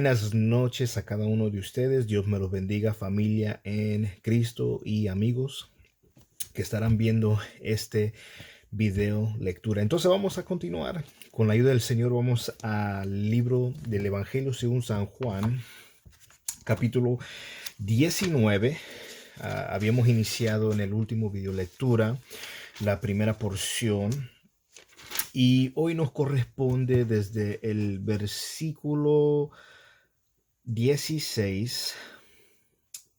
Buenas noches a cada uno de ustedes. Dios me los bendiga, familia en Cristo y amigos que estarán viendo este video lectura. Entonces vamos a continuar. Con la ayuda del Señor vamos al libro del Evangelio según San Juan, capítulo 19. Habíamos iniciado en el último video lectura la primera porción. Y hoy nos corresponde desde el versículo 16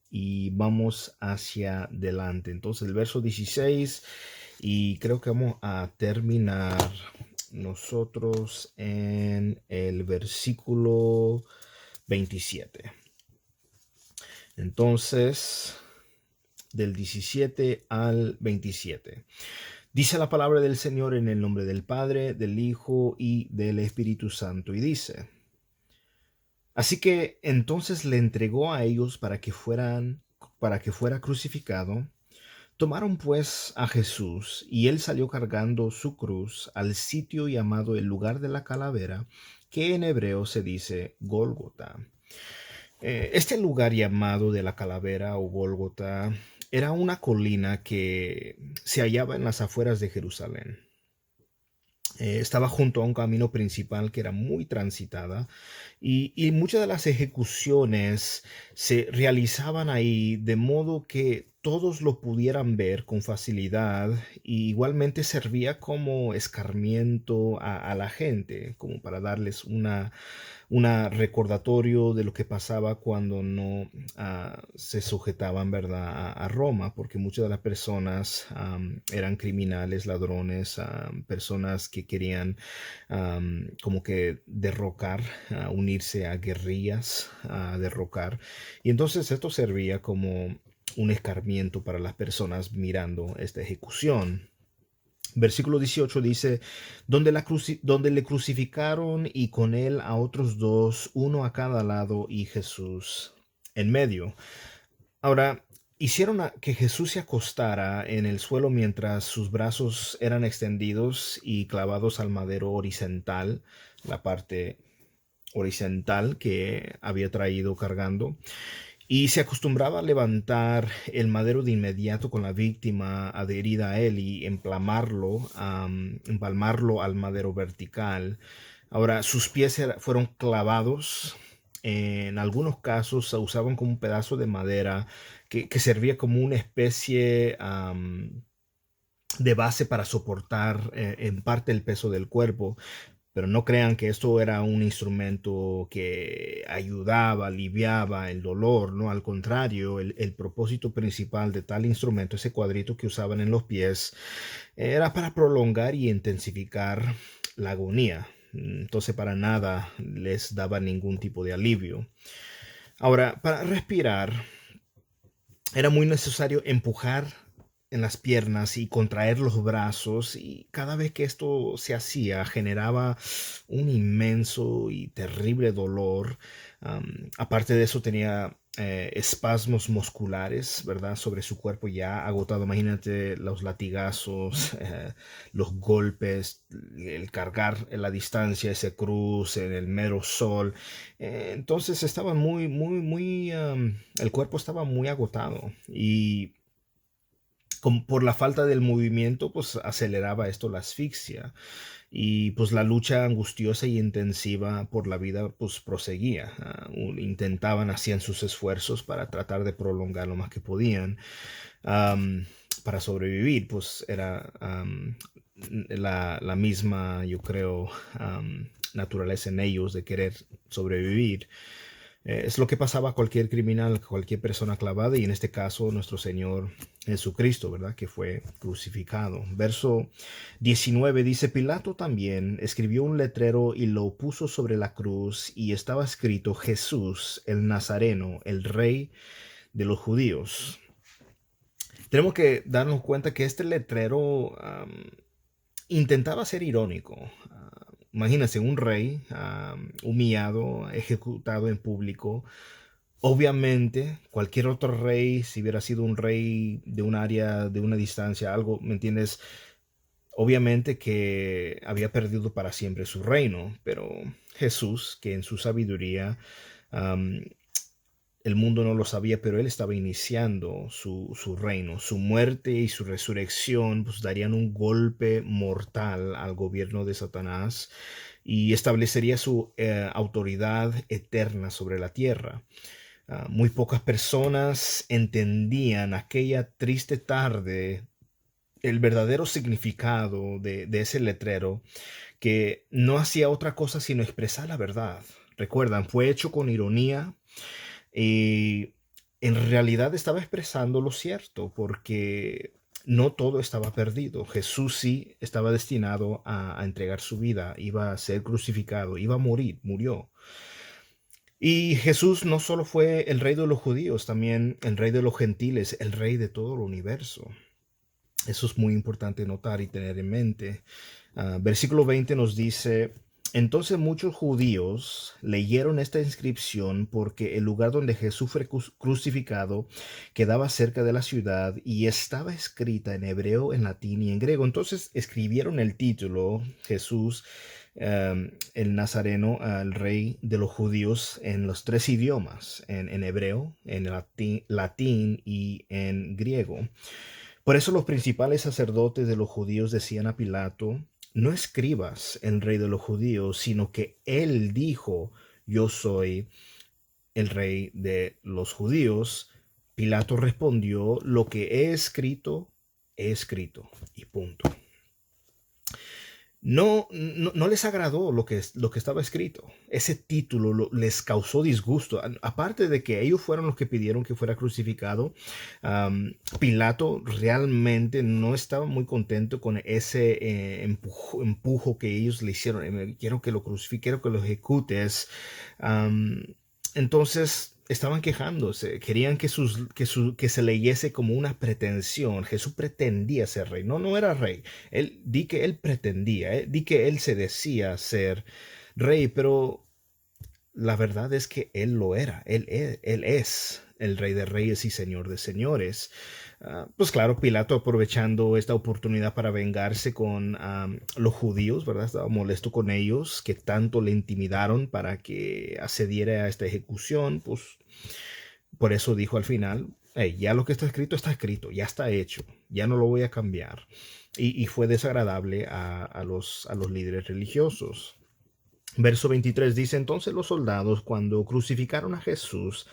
y vamos hacia adelante. Entonces el verso 16 y creo que vamos a terminar nosotros en el versículo 27. Entonces, del 17 al 27. Dice la palabra del Señor en el nombre del Padre, del Hijo y del Espíritu Santo. Y dice: Así que entonces le entregó a ellos para que fuera crucificado. Tomaron pues a Jesús, y él salió cargando su cruz al sitio llamado el lugar de la calavera, que en hebreo se dice Gólgota. Este lugar llamado de la calavera o Gólgota era una colina que se hallaba en las afueras de Jerusalén. Estaba junto a un camino principal que era muy transitada y muchas de las ejecuciones se realizaban ahí de modo que todos lo pudieran ver con facilidad, y igualmente servía como escarmiento a la gente, como para darles una recordatorio de lo que pasaba cuando no se sujetaban, ¿verdad?, a Roma, porque muchas de las personas eran criminales, ladrones, personas que querían como que derrocar, unirse a guerrillas, a derrocar. Y entonces esto servía como un escarmiento para las personas mirando esta ejecución. Versículo 18 dice: donde le crucificaron, y con él a otros dos, uno a cada lado y Jesús en medio. Ahora, hicieron que Jesús se acostara en el suelo mientras sus brazos eran extendidos y clavados al madero horizontal, la parte horizontal que había traído cargando. Y se acostumbraba a levantar el madero de inmediato con la víctima adherida a él y empalmarlo al madero vertical. Ahora, sus pies fueron clavados. En algunos casos se usaban como un pedazo de madera que servía como una especie de base para soportar en parte el peso del cuerpo. Pero no crean que esto era un instrumento que ayudaba, aliviaba el dolor, ¿no? Al contrario, el propósito principal de tal instrumento, ese cuadrito que usaban en los pies, era para prolongar y intensificar la agonía. Entonces para nada les daba ningún tipo de alivio. Ahora, para respirar, era muy necesario empujar en las piernas y contraer los brazos, y cada vez que esto se hacía generaba un inmenso y terrible dolor. Aparte de eso tenía espasmos musculares, ¿verdad?, sobre su cuerpo ya agotado. Imagínate los latigazos, los golpes, el cargar en la distancia ese cruz en el mero sol. Entonces estaban el cuerpo estaba muy agotado, y por la falta del movimiento, pues aceleraba esto la asfixia, y pues la lucha angustiosa y intensiva por la vida pues proseguía. Hacían sus esfuerzos para tratar de prolongar lo más que podían, am, para sobrevivir. Pues era la misma, yo creo, naturaleza en ellos de querer sobrevivir. Es lo que pasaba a cualquier criminal, a cualquier persona clavada, y en este caso nuestro Señor Jesucristo, ¿verdad?, que fue crucificado. Verso 19 dice: Pilato también escribió un letrero y lo puso sobre la cruz, y estaba escrito: Jesús el Nazareno, el Rey de los Judíos. Tenemos que darnos cuenta que este letrero intentaba ser irónico. Imagínense un rey humillado, ejecutado en público. Obviamente, cualquier otro rey, si hubiera sido un rey de un área, de una distancia, algo, ¿me entiendes? Obviamente que había perdido para siempre su reino, pero Jesús, que en su sabiduría Am, el mundo no lo sabía, pero él estaba iniciando su reino. Su muerte y su resurrección pues, darían un golpe mortal al gobierno de Satanás y establecería su autoridad eterna sobre la tierra. Muy pocas personas entendían aquella triste tarde el verdadero significado de ese letrero, que no hacía otra cosa sino expresar la verdad. Recuerdan, fue hecho con ironía y en realidad estaba expresando lo cierto, porque no todo estaba perdido. Jesús sí estaba destinado a entregar su vida, iba a ser crucificado, iba a morir, murió. Y Jesús no solo fue el rey de los judíos, también el rey de los gentiles, el rey de todo el universo. Eso es muy importante notar y tener en mente. Versículo 20 nos dice, entonces muchos judíos leyeron esta inscripción porque el lugar donde Jesús fue crucificado quedaba cerca de la ciudad y estaba escrita en hebreo, en latín y en griego. Entonces escribieron el título, Jesús, el Nazareno, al rey de los judíos, en los tres idiomas, en hebreo, en latín y en griego. Por eso los principales sacerdotes de los judíos decían a Pilato, no escribas el rey de los judíos, sino que él dijo, yo soy el rey de los judíos. Pilato respondió, lo que he escrito, y punto. No les agradó lo que estaba escrito. Ese título les causó disgusto. Aparte de que ellos fueron los que pidieron que fuera crucificado, Pilato realmente no estaba muy contento con ese empujo que ellos le hicieron. Quiero que lo crucifique, quiero que lo ejecutes. Entonces estaban quejándose, querían que se leyese como una pretensión. Jesús pretendía ser rey, no era rey. Di que él pretendía, di que él se decía ser rey, pero la verdad es que él lo era, él es el rey de reyes y señor de señores. Pues claro, Pilato aprovechando esta oportunidad para vengarse con los judíos, ¿verdad? Estaba molesto con ellos, que tanto le intimidaron para que accediera a esta ejecución, pues por eso dijo al final, hey, ya lo que está escrito, ya está hecho, ya no lo voy a cambiar. Y fue desagradable a los líderes religiosos. Verso 23 dice, entonces los soldados, cuando crucificaron a Jesús,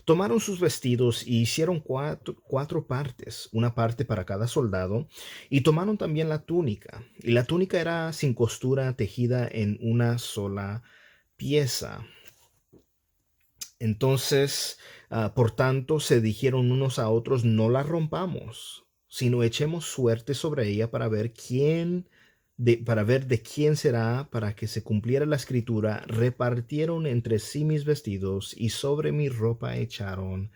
tomaron sus vestidos y hicieron cuatro partes, una parte para cada soldado, y tomaron también la túnica. Y la túnica era sin costura, tejida en una sola pieza. Entonces, por tanto, se dijeron unos a otros, no la rompamos, sino echemos suerte sobre ella para ver de quién será, para que se cumpliera la escritura. Repartieron entre sí mis vestidos y sobre mi ropa echaron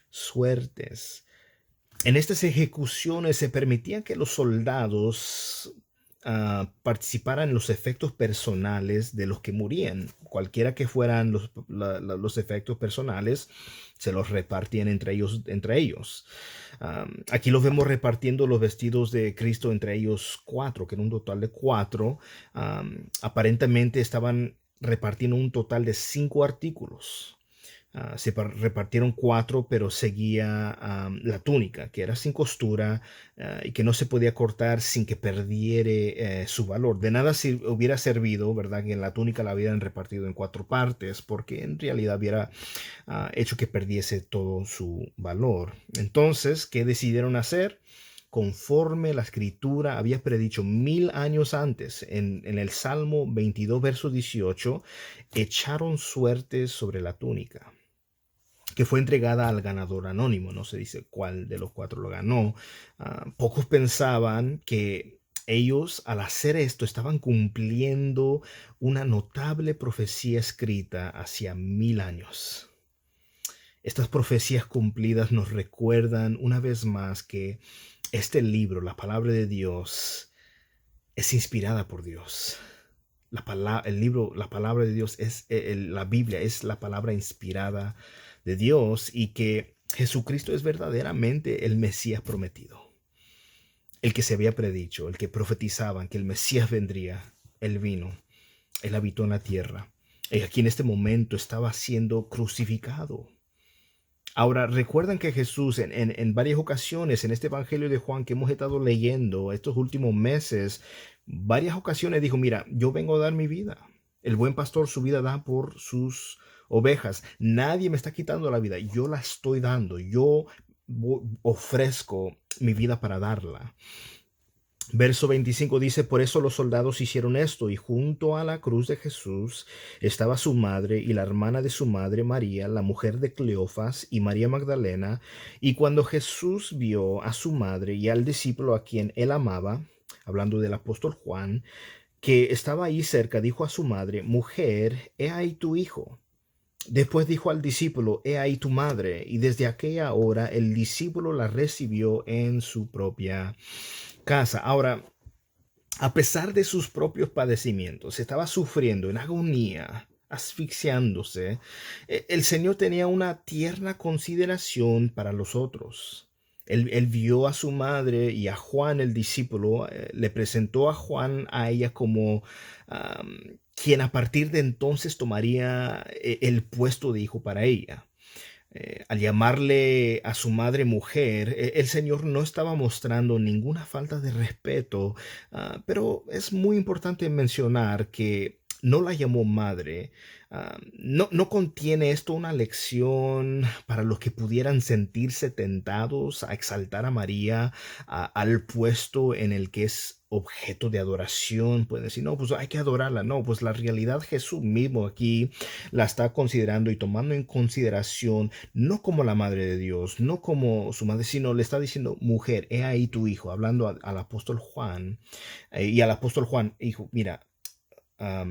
suertes. En estas ejecuciones se permitía que los soldados participaran en los efectos personales de los que morían. Cualquiera que fueran los efectos personales, se los repartían entre ellos. Aquí los vemos repartiendo los vestidos de Cristo entre ellos cuatro, que era un total de cuatro. Aparentemente estaban repartiendo un total de 5 artículos. Se repartieron cuatro, pero seguía la túnica, que era sin costura y que no se podía cortar sin que perdiera su valor. De nada si hubiera servido, ¿verdad? Que en la túnica la hubieran repartido en 4 partes, porque en realidad hubiera hecho que perdiese todo su valor. Entonces, ¿qué decidieron hacer? Conforme la escritura había predicho 1000 años antes, en el Salmo 22, verso 18, echaron suertes sobre la túnica, que fue entregada al ganador anónimo. No se dice cuál de los cuatro lo ganó. Pocos pensaban que ellos, al hacer esto, estaban cumpliendo una notable profecía escrita hacia 1000 años. Estas profecías cumplidas nos recuerdan una vez más que este libro, la palabra de Dios, es inspirada por Dios. El libro, la palabra de Dios es la Biblia, es la palabra inspirada de Dios, y que Jesucristo es verdaderamente el Mesías prometido, el que se había predicho, el que profetizaban que el Mesías vendría. Él vino, él habitó en la tierra, aquí en este momento estaba siendo crucificado. Ahora, recuerdan que Jesús en varias ocasiones en este Evangelio de Juan que hemos estado leyendo estos últimos meses, varias ocasiones dijo, mira, yo vengo a dar mi vida. El buen pastor su vida da por sus ovejas. Nadie me está quitando la vida, yo la estoy dando. Yo ofrezco mi vida para darla. Verso 25 dice, por eso los soldados hicieron esto, y junto a la cruz de Jesús estaba su madre y la hermana de su madre María, la mujer de Cleofas y María Magdalena. Y cuando Jesús vio a su madre y al discípulo a quien él amaba, hablando del apóstol Juan, que estaba ahí cerca, dijo a su madre, mujer, he ahí tu hijo. Después dijo al discípulo, he ahí tu madre. Y desde aquella hora el discípulo la recibió en su propia casa. Ahora, a pesar de sus propios padecimientos, estaba sufriendo en agonía, asfixiándose. El Señor tenía una tierna consideración para los otros. Él vio a su madre y a Juan, el discípulo, le presentó a Juan a ella como quien a partir de entonces tomaría el puesto de hijo para ella. Al llamarle a su madre mujer, el Señor no estaba mostrando ninguna falta de respeto, pero es muy importante mencionar que no la llamó madre. No contiene esto una lección para los que pudieran sentirse tentados a exaltar a María al puesto en el que es objeto de adoración. Pueden decir, no, pues hay que adorarla. No, pues la realidad Jesús mismo aquí la está considerando y tomando en consideración no como la madre de Dios, no como su madre, sino le está diciendo, mujer, he ahí tu hijo, hablando al apóstol Juan, y al apóstol Juan, hijo, mira,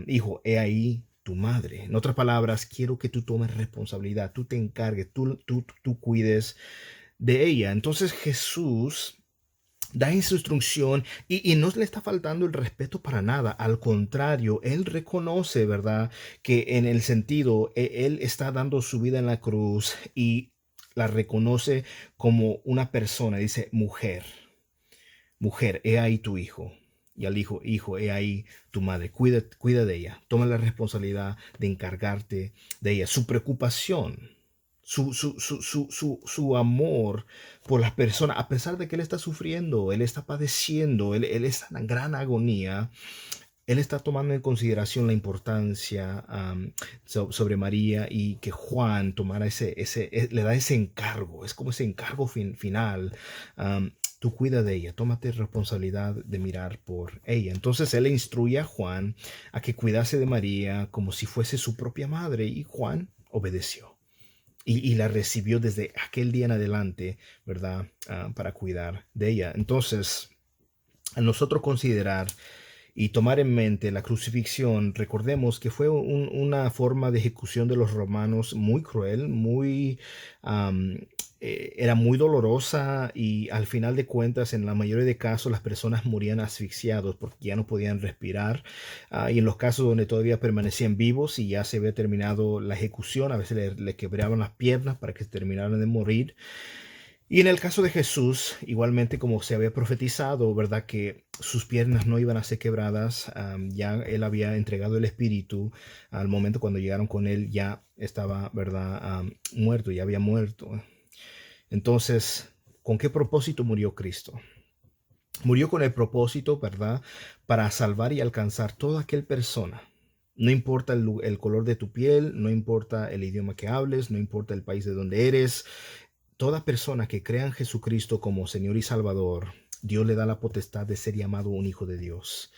hijo, he ahí tu madre. En otras palabras, quiero que tú tomes responsabilidad, tú te encargues, tú cuides de ella. Entonces Jesús da esa instrucción y no le está faltando el respeto para nada. Al contrario, él reconoce, ¿verdad? Que en el sentido, él está dando su vida en la cruz y la reconoce como una persona. Dice, mujer, mujer, he ahí tu hijo. Y al hijo, hijo, he ahí tu madre. Cuida de ella. Toma la responsabilidad de encargarte de ella. Su preocupación, su amor por las personas, a pesar de que él está sufriendo, él está padeciendo, él está en gran agonía, él está tomando en consideración la importancia sobre María y que Juan tomara le da ese encargo, es como ese encargo final. Tú cuida de ella, tómate responsabilidad de mirar por ella. Entonces él le instruye a Juan a que cuidase de María como si fuese su propia madre y Juan obedeció. Y la recibió desde aquel día en adelante, ¿verdad? Para cuidar de ella. Entonces, a nosotros considerar y tomar en mente la crucifixión, recordemos que fue una forma de ejecución de los romanos muy cruel, am, era muy dolorosa y al final de cuentas, en la mayoría de casos, las personas morían asfixiados porque ya no podían respirar. Y en los casos donde todavía permanecían vivos y ya se había terminado la ejecución, a veces le quebraban las piernas para que terminaran de morir. Y en el caso de Jesús, igualmente como se había profetizado, ¿verdad? Que sus piernas no iban a ser quebradas, ya él había entregado el Espíritu, al momento cuando llegaron con él ya estaba, ¿verdad? Muerto, ya había muerto. Entonces, ¿con qué propósito murió Cristo? Murió con el propósito, ¿verdad? Para salvar y alcanzar toda aquel persona. No importa el color de tu piel, no importa el idioma que hables, no importa el país de donde eres, toda persona que crea en Jesucristo como Señor y Salvador, Dios le da la potestad de ser llamado un hijo de Dios.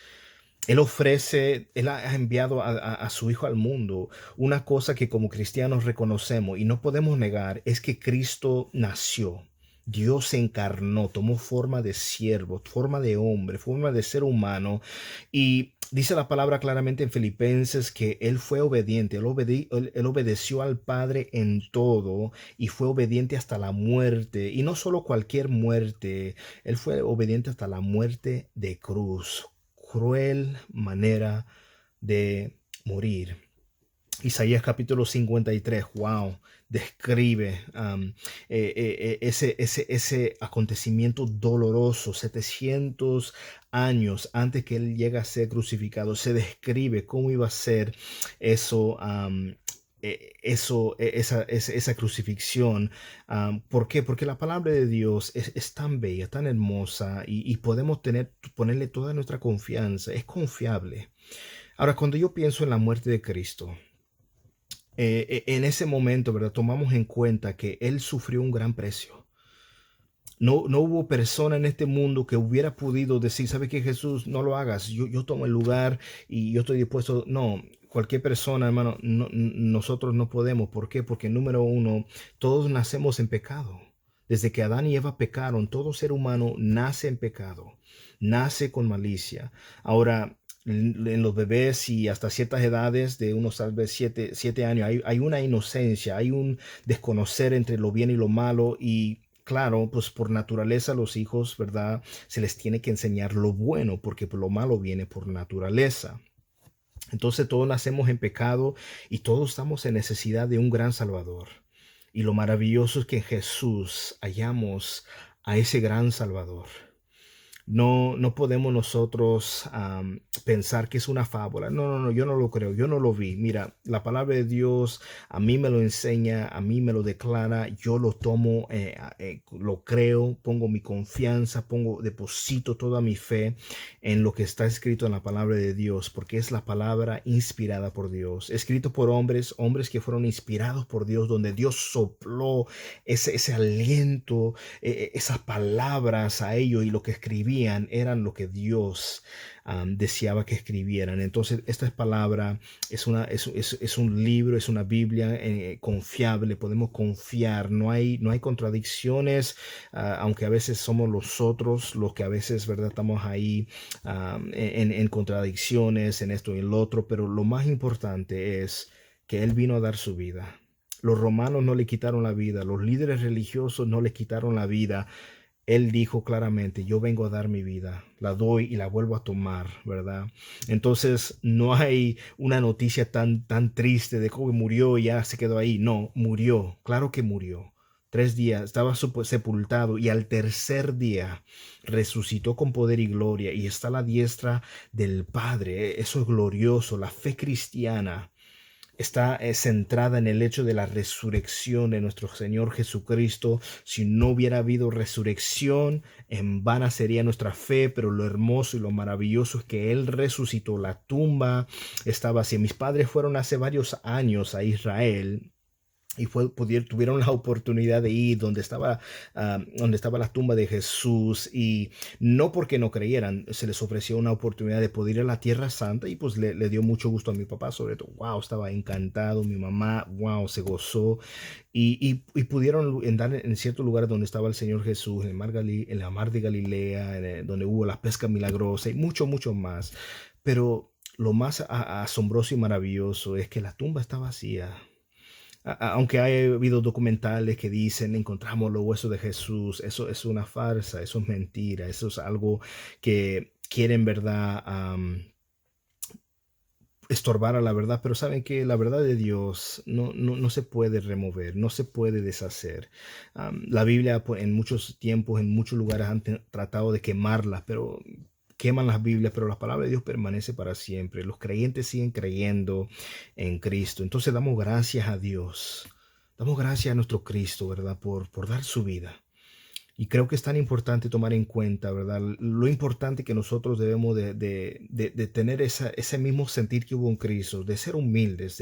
Él ha enviado a su Hijo al mundo. Una cosa que como cristianos reconocemos y no podemos negar es que Cristo nació. Dios se encarnó, tomó forma de siervo, forma de hombre, forma de ser humano. Y dice la palabra claramente en Filipenses que Él fue obediente, él obedeció al Padre en todo y fue obediente hasta la muerte. Y no solo cualquier muerte, Él fue obediente hasta la muerte de cruz. Cruel manera de morir. Isaías capítulo 53, wow, describe ese acontecimiento doloroso, 700 años antes que él llega a ser crucificado. Se describe cómo iba a ser eso, esa crucifixión. ¿Por qué? Porque la palabra de Dios es tan bella, tan hermosa y podemos ponerle toda nuestra confianza. Es confiable. Ahora, cuando yo pienso en la muerte de Cristo, en ese momento, ¿verdad? Tomamos en cuenta que Él sufrió un gran precio. No hubo persona en este mundo que hubiera podido decir, ¿sabe qué, Jesús? No lo hagas, yo tomo el lugar y yo estoy dispuesto. No, cualquier persona, hermano, nosotros no podemos. ¿Por qué? Porque número uno, todos nacemos en pecado. Desde que Adán y Eva pecaron, todo ser humano nace en pecado, nace con malicia. Ahora, en los bebés y hasta ciertas edades, de unos tal vez 7 años, hay una inocencia, hay un desconocer entre lo bien y lo malo y claro, pues por naturaleza los hijos, ¿verdad? Se les tiene que enseñar lo bueno porque lo malo viene por naturaleza. Entonces todos nacemos en pecado y todos estamos en necesidad de un gran Salvador. Y lo maravilloso es que en Jesús hallamos a ese gran Salvador. No podemos nosotros pensar que es una fábula. No, yo no lo creo, yo no lo vi. Mira, la palabra de Dios a mí me lo enseña, a mí me lo declara, yo lo tomo, lo creo, pongo mi confianza, deposito toda mi fe en lo que está escrito en la palabra de Dios, porque es la palabra inspirada por Dios, escrito por hombres que fueron inspirados por Dios, donde Dios sopló ese aliento, esas palabras a ellos y lo que escribían eran lo que Dios deseaba que escribieran. Entonces, esta palabra es un libro, es una Biblia confiable, podemos confiar, no hay contradicciones, aunque a veces somos nosotros los que a veces, ¿verdad? Estamos ahí en contradicciones, en esto y en lo otro, pero lo más importante es que Él vino a dar su vida. Los romanos no le quitaron la vida, los líderes religiosos no le quitaron la vida. Él dijo claramente, yo vengo a dar mi vida, la doy y la vuelvo a tomar, ¿verdad? Entonces no hay una noticia tan triste de cómo murió y ya se quedó ahí. No, murió, claro que murió. 3 días, estaba sepultado y al tercer día resucitó con poder y gloria y está a la diestra del Padre. Eso es glorioso, la fe cristiana está centrada en el hecho de la resurrección de nuestro Señor Jesucristo. Si no hubiera habido resurrección, en vana sería nuestra fe, pero lo hermoso y lo maravilloso es que Él resucitó. La tumba estaba así. Mis padres fueron hace varios años a Israel y tuvieron la oportunidad de ir donde estaba la tumba de Jesús y no porque no creyeran, se les ofreció una oportunidad de poder ir a la Tierra Santa y pues le dio mucho gusto a mi papá, sobre todo, wow, estaba encantado, mi mamá, wow, se gozó y pudieron andar en ciertos lugares donde estaba el Señor Jesús, en la mar de Galilea, donde hubo la pesca milagrosa y mucho más, pero lo más asombroso y maravilloso es que la tumba está vacía. Aunque hay habido documentales que dicen encontramos los huesos de Jesús, eso es una farsa, eso es mentira, eso es algo que quieren, ¿verdad? Estorbar a la verdad, pero saben que la verdad de Dios no se puede remover, no se puede deshacer. La Biblia en muchos tiempos, en muchos lugares han tratado de quemarla, pero queman las Biblias, pero la palabra de Dios permanece para siempre. Los creyentes siguen creyendo en Cristo. Entonces damos gracias a Dios. Damos gracias a nuestro Cristo, ¿verdad? Por dar su vida. Y creo que es tan importante tomar en cuenta, ¿verdad? Lo importante que nosotros debemos de tener ese mismo sentir que hubo en Cristo, de ser humildes,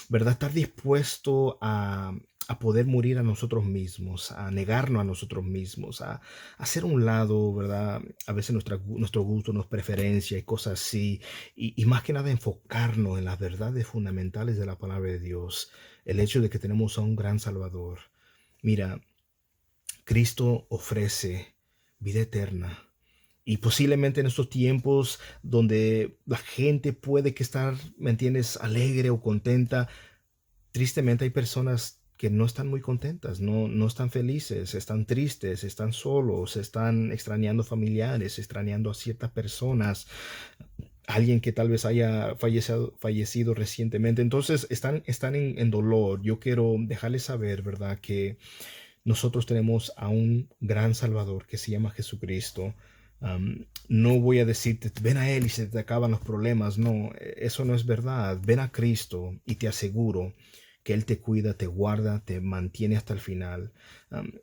¿verdad? Estar dispuesto a poder morir a nosotros mismos, a negarnos a nosotros mismos, a hacer un lado, ¿verdad? A veces nuestro gusto, nuestra preferencia y cosas así. Y más que nada enfocarnos en las verdades fundamentales de la palabra de Dios. El hecho de que tenemos a un gran Salvador. Mira, Cristo ofrece vida eterna. Y posiblemente en estos tiempos donde la gente puede que estar, ¿me entiendes?, alegre o contenta, tristemente hay personas que no están muy contentas, no están felices, están tristes, están solos, están extrañando familiares, extrañando a ciertas personas. alguien que tal vez haya fallecido recientemente. Entonces están en dolor. Yo quiero dejarles saber, ¿verdad? Que nosotros tenemos a un gran Salvador que se llama Jesucristo. No voy a decirte, ven a Él y se te acaban los problemas. No, eso no es verdad. Ven a Cristo y te aseguro que Él te cuida, te guarda, te mantiene hasta el final.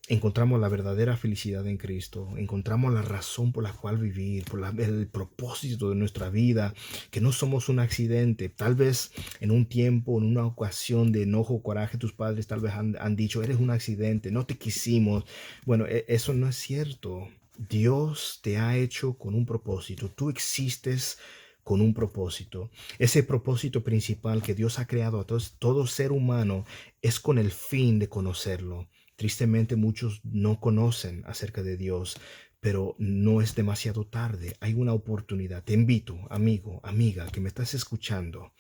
Encontramos la verdadera felicidad en Cristo. Encontramos la razón por la cual vivir, el propósito de nuestra vida, que no somos un accidente. Tal vez en un tiempo, en una ocasión de enojo o coraje, tus padres tal vez han dicho, eres un accidente, no te quisimos. Bueno, eso no es cierto. Dios te ha hecho con un propósito. Tú existes con un propósito. Ese propósito principal que Dios ha creado a todo ser humano es con el fin de conocerlo. Tristemente muchos no conocen acerca de Dios, pero no es demasiado tarde. Hay una oportunidad. Te invito, amigo, amiga, que me estás escuchando.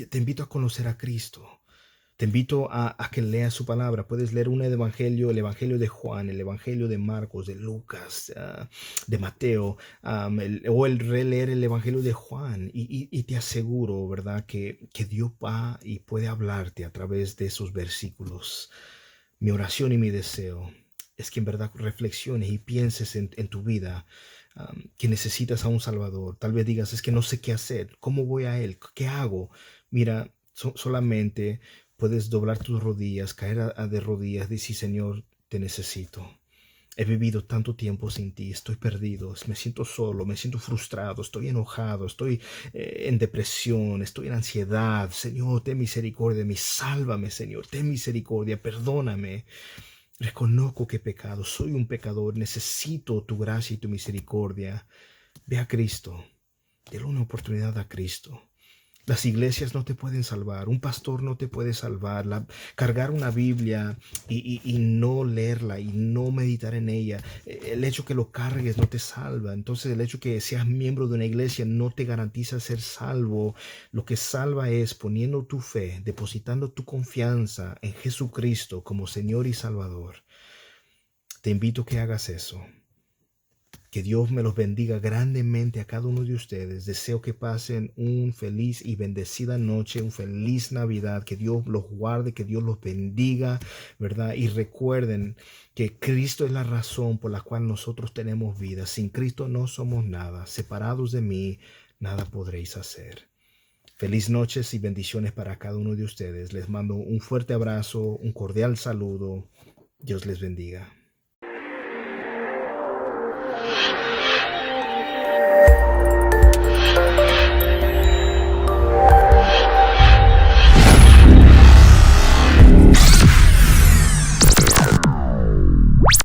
Te invito a conocer a Cristo. Te invito a que leas su palabra. Puedes leer el Evangelio de Juan, el Evangelio de Marcos, de Lucas, de Mateo, o el releer el Evangelio de Juan. Y te aseguro, ¿verdad?, que Dios va y puede hablarte a través de esos versículos. Mi oración y mi deseo es que en verdad reflexiones y pienses en tu vida, que necesitas a un Salvador. Tal vez digas, es que no sé qué hacer. ¿Cómo voy a Él? ¿Qué hago? Mira, solamente puedes doblar tus rodillas, caer de rodillas, decir, Señor, te necesito. He vivido tanto tiempo sin ti, estoy perdido, me siento solo, me siento frustrado, estoy enojado, estoy en depresión, estoy en ansiedad. Señor, ten misericordia de mí, sálvame, Señor, ten misericordia, perdóname. Reconozco que he pecado, soy un pecador, necesito tu gracia y tu misericordia. Ve a Cristo, dale una oportunidad a Cristo. Las iglesias no te pueden salvar, un pastor no te puede salvar. Cargar una Biblia y no leerla y no meditar en ella, el hecho que lo cargues no te salva. Entonces el hecho que seas miembro de una iglesia no te garantiza ser salvo. Lo que salva es poniendo tu fe, depositando tu confianza en Jesucristo como Señor y Salvador. Te invito a que hagas eso. Que Dios me los bendiga grandemente a cada uno de ustedes. Deseo que pasen un feliz y bendecida noche, un feliz Navidad. Que Dios los guarde, que Dios los bendiga, ¿verdad? Y recuerden que Cristo es la razón por la cual nosotros tenemos vida. Sin Cristo no somos nada. Separados de mí, nada podréis hacer. Feliz noches y bendiciones para cada uno de ustedes. Les mando un fuerte abrazo, un cordial saludo. Dios les bendiga.